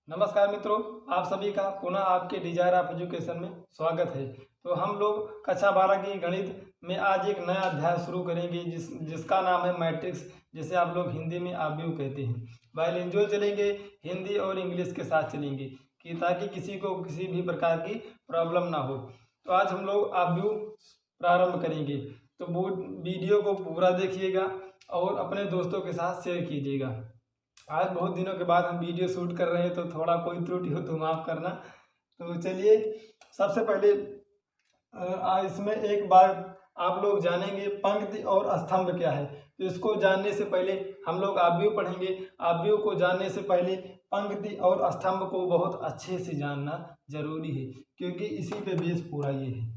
नमस्कार मित्रों, आप सभी का पुनः आपके डिजायर ऑफ एजुकेशन में स्वागत है। तो हम लोग कक्षा 12 की गणित में आज एक नया अध्याय शुरू करेंगे जिसका नाम है मैट्रिक्स, जिसे आप लोग हिंदी में आव्यूह कहते हैं। बाइलिंगुअल चलेंगे, हिंदी और इंग्लिश के साथ चलेंगे कि ताकि किसी को किसी भी प्रकार की प्रॉब्लम ना हो। तो आज हम लोग आव्यूह प्रारंभ करेंगे, तो वो वीडियो को पूरा देखिएगा और अपने दोस्तों के साथ शेयर कीजिएगा। आज बहुत दिनों के बाद हम वीडियो शूट कर रहे हैं, तो थोड़ा कोई त्रुटि हो तो माफ़ करना। तो चलिए, सबसे पहले इसमें एक बार आप लोग जानेंगे पंक्ति और स्तंभ क्या है। तो इसको जानने से पहले हम लोग आव्यूह पढ़ेंगे। आव्यूह को जानने से पहले पंक्ति और स्तंभ को बहुत अच्छे से जानना जरूरी है, क्योंकि इसी पे बेस पूरा ये है।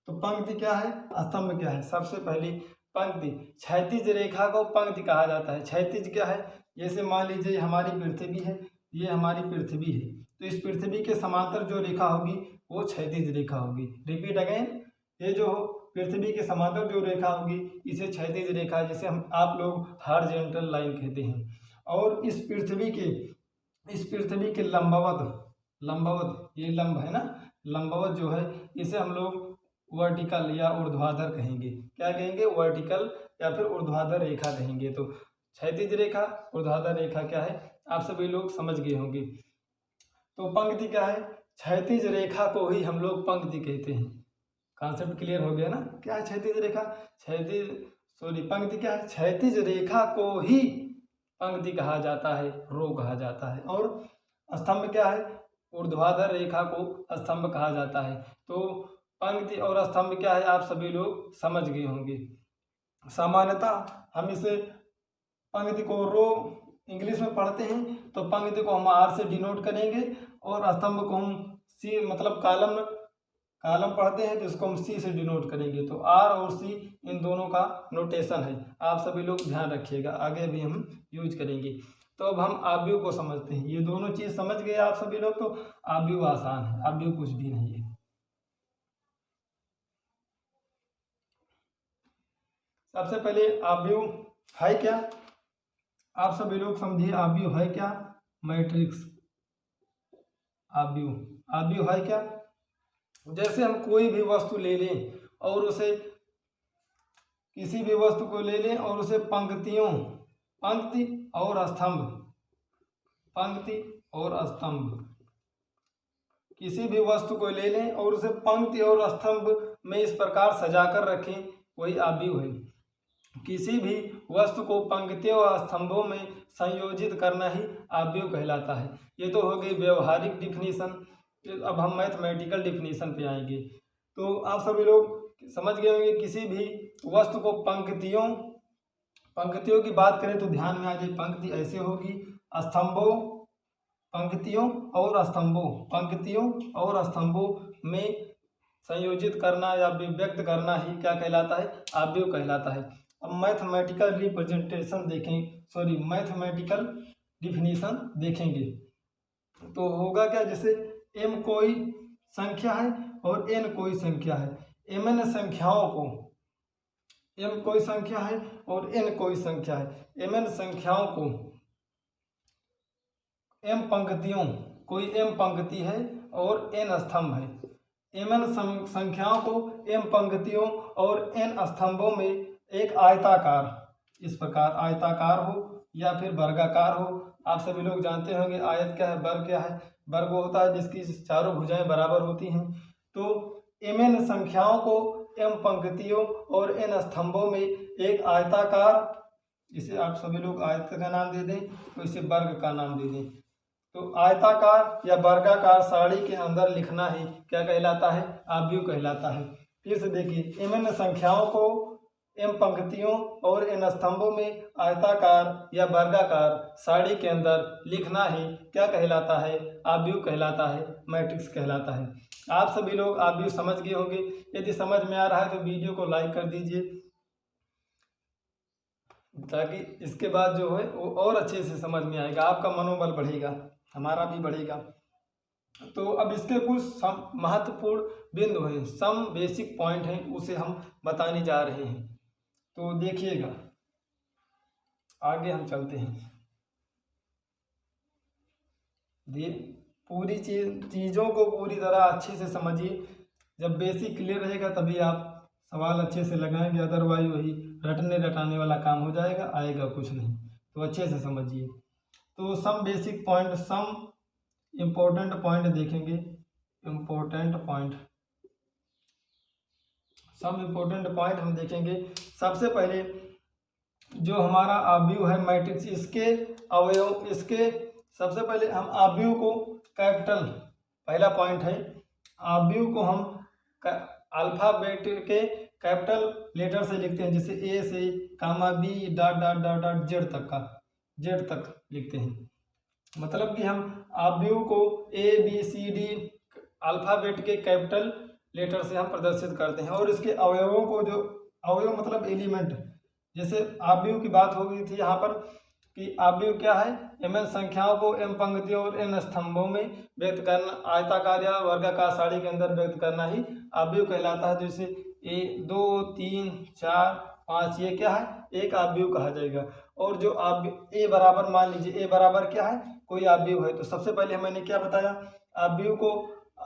तो पंक्ति क्या है, स्तंभ क्या है। सबसे पहले पंक्ति, क्षैतिज रेखा को पंक्ति कहा जाता है। क्षैतिज क्या है, जैसे मान लीजिए हमारी पृथ्वी है, ये हमारी पृथ्वी है, तो इस पृथ्वी के समांतर जो रेखा होगी वो क्षैतिज रेखा होगी। रिपीट अगेन, ये जो पृथ्वी के समांतर जो रेखा होगी इसे क्षैतिज रेखा, जिसे हम आप लोग हॉरिजॉन्टल लाइन कहते हैं। और इस पृथ्वी के लंबवत ये लंब है ना, लंबवत जो है इसे हम लोग वर्टिकल या ऊर्ध्वाधर कहेंगे। क्या कहेंगे, वर्टिकल या फिर ऊर्ध्वाधर रेखा कहेंगे। तो क्षैतिज रेखा, ऊर्ध्वाधर रेखा क्या है, आप सभी लोग समझ गए होंगे। तो पंक्ति क्या है, क्षैतिज रेखा को ही हम लोग पंक्ति कहते हैं। कॉन्सेप्ट क्लियर हो गया ना, क्या है क्षैतिज रेखा, पंक्ति क्या है, क्षैतिज रेखा को ही पंक्ति कहा जाता है, रो कहा जाता है। और स्तंभ क्या है, ऊर्ध्वाधर रेखा को स्तंभ कहा जाता है। तो पंक्ति और स्तंभ क्या है, आप सभी लोग समझ गए होंगे। सामान्यतः हम इसे पंक्ति को रो इंग्लिश में पढ़ते हैं, तो पंक्ति को हम आर से डिनोट करेंगे और स्तंभ को हम सी मतलब कॉलम पढ़ते हैं तो इसको हम सी से डिनोट करेंगे। तो आर और सी इन दोनों का नोटेशन है, आप सभी लोग ध्यान रखिएगा, आगे भी हम यूज करेंगे। तो अब हम आव्यूह को समझते हैं। ये दोनों चीज समझ गए आप सभी लोग, तो आव्यूह आसान है, आव्यूह कुछ भी नहीं है। सबसे पहले आव्यूह है क्या, आप सभी लोग समझिए आव्यूह है क्या। मैट्रिक्स आव्यूह है क्या, जैसे हम कोई भी वस्तु ले लें और उसे किसी भी वस्तु को ले लें और उसे पंक्ति और स्तंभ किसी भी वस्तु को ले लें और उसे पंक्ति और स्तंभ में इस प्रकार सजाकर रखें, वही आव्यूह है। किसी भी वस्तु को पंक्तियों और स्तंभों में संयोजित करना ही आव्यूह कहलाता है। ये तो हो गई व्यवहारिक डिफिनीशन। अब हम मैथमेटिकल डिफिनीशन पे आएंगे। तो आप सभी लोग समझ गए होंगे, किसी भी वस्तु को पंक्तियों की बात करें तो ध्यान में आ जाए, पंक्ति ऐसे होगी, पंक्तियों और स्तंभों में संयोजित करना या व्यक्त करना ही क्या कहलाता है, आव्यूह कहलाता है। अब मैथमेटिकल डिफिनीशन देखेंगे तो होगा क्या, जैसे m कोई संख्या है और n कोई संख्या है। mn संख्याओं को, m कोई संख्या है और n कोई संख्या है। mn संख्याओं को m पंक्तियों, कोई m पंक्ति है और n स्तंभ है। mn संख्याओं को m पंक्तियों और n स्तंभों में एक आयताकार, इस प्रकार आयताकार हो या फिर वर्गाकार हो। आप सभी लोग जानते होंगे आयत क्या है, वर्ग क्या है। वर्ग वो होता है जिसकी चारों भुजाएं बराबर होती हैं। तो mn संख्याओं को m पंक्तियों और n स्तंभों में एक आयताकार, इसे आप सभी लोग आयत का नाम दे दें, तो इसे वर्ग का नाम दे दें। तो आयताकार या वर्गाकार सारणी के अंदर लिखना ही क्या कहलाता है, आव्यूह कहलाता है। फिर से देखिए, mn संख्याओं को m पंक्तियों और n स्तंभों में आयताकार या वर्गाकार सारणी के अंदर लिखना ही क्या कहलाता है, आव्यूह कहलाता है, मैट्रिक्स कहलाता है। आप सभी लोग आव्यूह समझ गए होंगे। यदि समझ में आ रहा है तो वीडियो को लाइक कर दीजिए, ताकि इसके बाद जो है वो और अच्छे से समझ में आएगा, आपका मनोबल बढ़ेगा, हमारा भी बढ़ेगा। तो अब इसके कुछ महत्वपूर्ण बिंदु हैं, सम बेसिक पॉइंट हैं, उसे हम बताने जा रहे हैं। तो देखिएगा, आगे हम चलते हैं। पूरी चीज़ों को पूरी तरह अच्छे से समझिए। जब बेसिक क्लियर रहेगा तभी आप सवाल अच्छे से लगाएंगे, अदरवाइज वही रटने रटाने वाला काम हो जाएगा, आएगा कुछ नहीं। तो अच्छे से समझिए। तो some basic point, some important point देखेंगे। Important point, some important point हम देखेंगे। सबसे पहले जो हमारा आव्यूह है मैट्रिक्स, इसके अवयव, इसके सबसे पहले हम आव्यूह को कैपिटल, पहला पॉइंट है, आव्यूह को हम अल्फाबेट के कैपिटल लेटर से लिखते हैं, जैसे ए से comma B dot dot dot dot Z तक का, जेड तक लिखते हैं। मतलब कि हम आव्यूह को A B C D alphabet के कैपिटल लेटर से हम प्रदर्शित करते हैं। और इसके अवयवों को, जो अवयव मतलब एलिमेंट, जैसे आव्यूह की बात हो गई थी यहाँ पर कि आव्यूह क्या है, mn संख्याओं को m पंक्तियों और n स्तंभों में व्यक्त करना, आयताकार या वर्गाकार सारणी के अंदर व्यक्त करना ही आव्यूह कहलाता है। जैसे 1 2 3 4 5 ये क्या है, एक आव्यूह कहा जाएगा। और जो ए बराबर, मान लीजिए ए बराबर क्या है, कोई आव्यूह है। तो सबसे पहले मैंने क्या बताया, आव्यूह को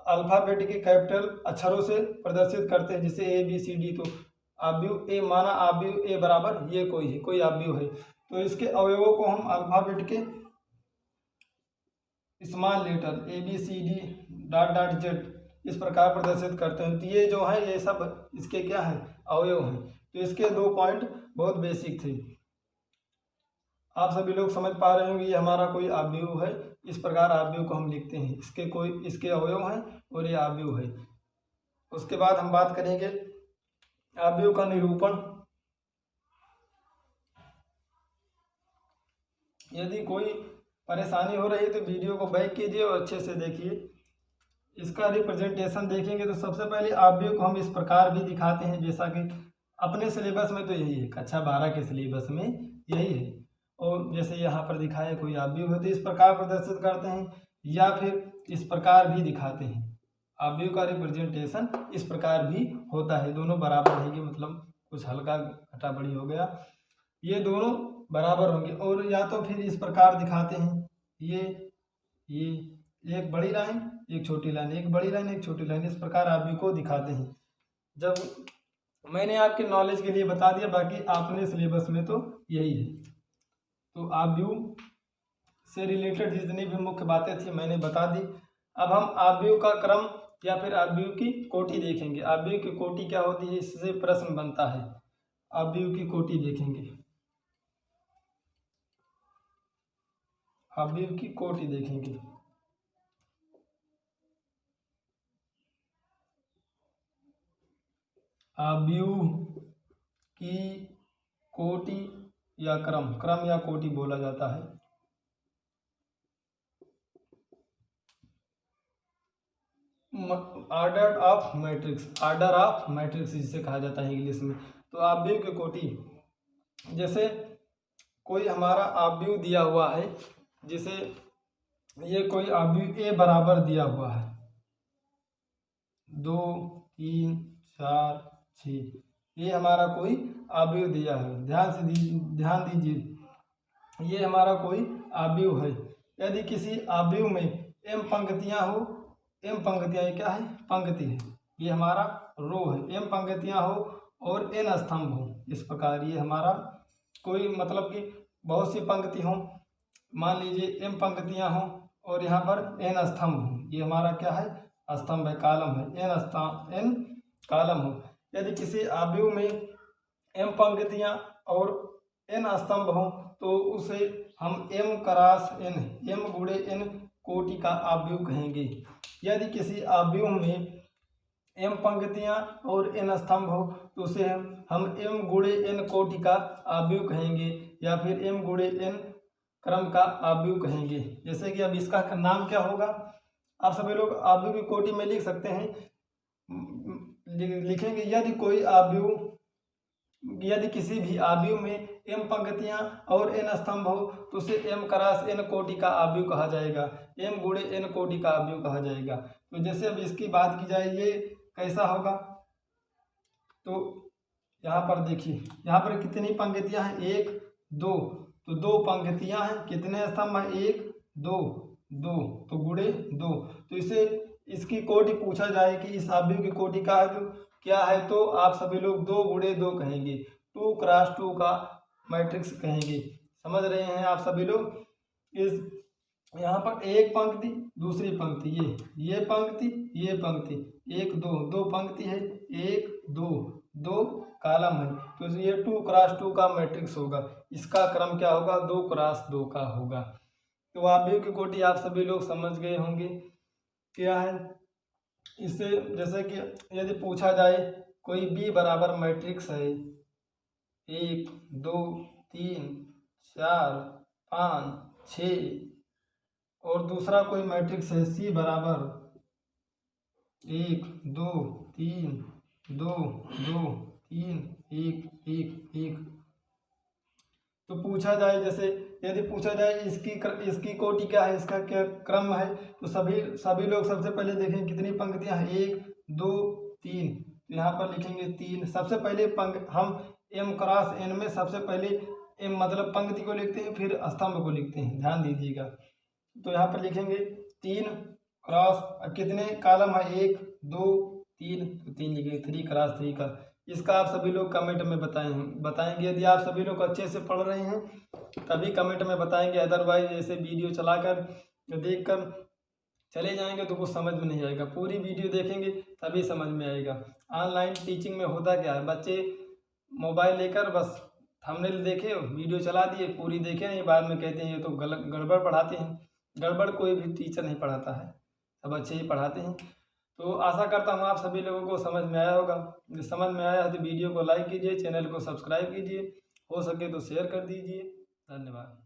अल्फाबेट के कैपिटल अक्षरों से प्रदर्शित करते हैं, जैसे ए बी सी डी। तो आव्यूह ए, माना आव्यूह ए बराबर ये कोई है, कोई आव्यूह है, तो इसके अवयवों को हम अल्फाबेट के small letter a B C d dot dot z इस प्रकार प्रदर्शित करते हैं। तो ये जो है, ये सब इसके क्या है, अवयव हैं। तो इसके 2 पॉइंट बहुत बेसिक थे, आप सभी लोग समझ पा रहे होंगे। ये हमारा कोई आव्यूह है, इस प्रकार आव्यूह को हम लिखते हैं, इसके कोई, इसके अवयव हैं और ये आव्यूह है। उसके बाद हम बात करेंगे आव्यूह का निरूपण। यदि कोई परेशानी हो रही है तो वीडियो को बैक कीजिए और अच्छे से देखिए। इसका रिप्रेजेंटेशन देखेंगे तो सबसे पहले आव्यूह को हम इस प्रकार भी दिखाते हैं, जैसा कि अपने सिलेबस में तो यही है, कक्षा 12 के सिलेबस में यही है। और जैसे यहाँ पर दिखाया कोई आव्यूह है तो इस प्रकार प्रदर्शित करते हैं, या फिर इस प्रकार भी दिखाते हैं। आव्यूह का रिप्रेजेंटेशन इस प्रकार भी होता है, दोनों बराबर रहेंगे, मतलब कुछ हल्का घटा बढ़ी हो गया, ये दोनों बराबर होंगे। और या तो फिर इस प्रकार दिखाते हैं, ये एक बड़ी लाइन एक छोटी लाइन, एक बड़ी लाइन एक छोटी लाइन, इस प्रकार आव्यूह को दिखाते हैं। जब मैंने आपके नॉलेज के लिए बता दिया, बाकी आपने सिलेबस में तो यही है। तो आव्यूह से रिलेटेड जितनी भी मुख्य बातें थी मैंने बता दी। अब हम आव्यूह का क्रम या फिर आव्यूह की कोटि देखेंगे। आव्यूह की कोटि क्या होती है, इससे प्रश्न बनता है। आव्यूह की कोटि देखेंगे, आव्यूह की कोटि देखेंगे। आव्यूह की कोटि या क्रम, क्रम या कोटि बोला जाता है। Order of matrix, order of matrix जिसे कहा जाता है इंग्लिश में। तो आव्यूह की कोटि, जैसे कोई हमारा आव्यूह दिया हुआ है, जिसे ये कोई आव्यूह ए बराबर दिया हुआ है, 2 3 4 6, ये हमारा कोई आव्यूह दिया है। ध्यान दीजिए, ये हमारा कोई आव्यूह है। यदि किसी आव्यूह में m पंक्तियां हो, m पंक्तियां, ये क्या है, पंक्ति है, ये हमारा रो है, m पंक्तियां हो और n स्तंभ हो, इस प्रकार ये हमारा कोई, मतलब कि बहुत सी पंक्ति हो, मान लीजिए m पंक्तियां हो और यहाँ पर n स्तंभ हो, ये हमारा क्या है, स्तंभ है, कॉलम है, n कॉलम हो। यदि किसी आव्यूह में m पंक्तियां और n स्तंभ हो तो उसे हम m क्रॉस n, m गुणे n कोटि का आव्यूह कहेंगे। यदि किसी आव्यूह में m पंक्तियां और n स्तंभ हो तो उसे हम m गुणे n कोटि का आव्यूह कहेंगे, या फिर m गुणे n क्रम का आव्यूह कहेंगे। जैसे कि अब इसका नाम क्या होगा, आप सभी लोग आव्यूह की कोटि में लिख सकते हैं, लिखेंगे यदि कोई आव्यूह, यदि किसी भी आव्यूह में m पंक्तियां और n स्तंभ हो तो उसे m क्रॉस n कोटि का आव्यूह कहा जाएगा, m गुणे n कोटि का आव्यूह कहा जाएगा। तो जैसे अब इसकी बात की जाए, ये कैसा होगा, तो यहाँ पर देखिए, यहाँ पर कितनी पंक्तियां हैं, 1 2, तो 2 पंक्तियां हैं, कितने स्तंभ हैं, 1 2, 2, तो गुणे 2। तो इसे इसकी कोटि पूछा जाए कि इस अवयव की कोटि का है तो क्या है, तो आप सभी लोग 2 गुणे 2 कहेंगे, 2 क्रॉस 2 का मैट्रिक्स कहेंगे। समझ रहे हैं आप सभी लोग। इस यहाँ पर एक पंक्ति दूसरी पंक्ति, ये पंक्ति ये पंक्ति, 1 2 2 पंक्ति है, 1 2 2 कॉलम है, तो ये 2 क्रॉस 2 का मैट्रिक्स होगा। इसका क्रम क्या होगा, 2 क्रॉस 2 का होगा। तो अवयव की कोटि आप सभी लोग समझ गए होंगे क्या है। इससे जैसे कि यदि पूछा जाए कोई बी बराबर मैट्रिक्स है 1 2 3 4 5 6, और दूसरा कोई मैट्रिक्स है सी बराबर 1 2 3 2 2 3 1 1 1, तो पूछा जाए जैसे यदि पूछा जाए इसकी कोटि क्या है, इसका क्या क्रम है, तो सभी लोग सबसे पहले देखें कितनी पंक्तियां हैं, 1 2 3, तो यहाँ पर लिखेंगे 3। सबसे पहले हम m क्रॉस n में सबसे पहले m मतलब पंक्ति को लिखते हैं, फिर स्तंभ को लिखते हैं, ध्यान दीजिएगा। तो यहाँ पर लिखेंगे 3 क्रॉस कितने कॉलम है, 1 2 3, तो 3 लिखेंगे, 3 क्रॉस 3 का। इसका आप सभी लोग कमेंट में बताएंगे। यदि आप सभी लोग अच्छे से पढ़ रहे हैं तभी कमेंट में बताएंगे, अदरवाइज ऐसे वीडियो चलाकर देखकर चले जाएंगे तो कुछ समझ में नहीं आएगा। पूरी वीडियो देखेंगे तभी समझ में आएगा। ऑनलाइन टीचिंग में होता क्या है, बच्चे मोबाइल लेकर बस थंबनेल देखे, वीडियो चला दिए, पूरी देखे नहीं, बाद में कहते हैं ये तो गड़बड़ पढ़ाते हैं। गड़बड़ कोई भी टीचर नहीं पढ़ाता है, सब अच्छे ही पढ़ाते हैं। तो आशा करता हूँ आप सभी लोगों को समझ में आया होगा। यदि समझ में आया तो वीडियो को लाइक कीजिए, चैनल को सब्सक्राइब कीजिए, हो सके तो शेयर कर दीजिए। धन्यवाद।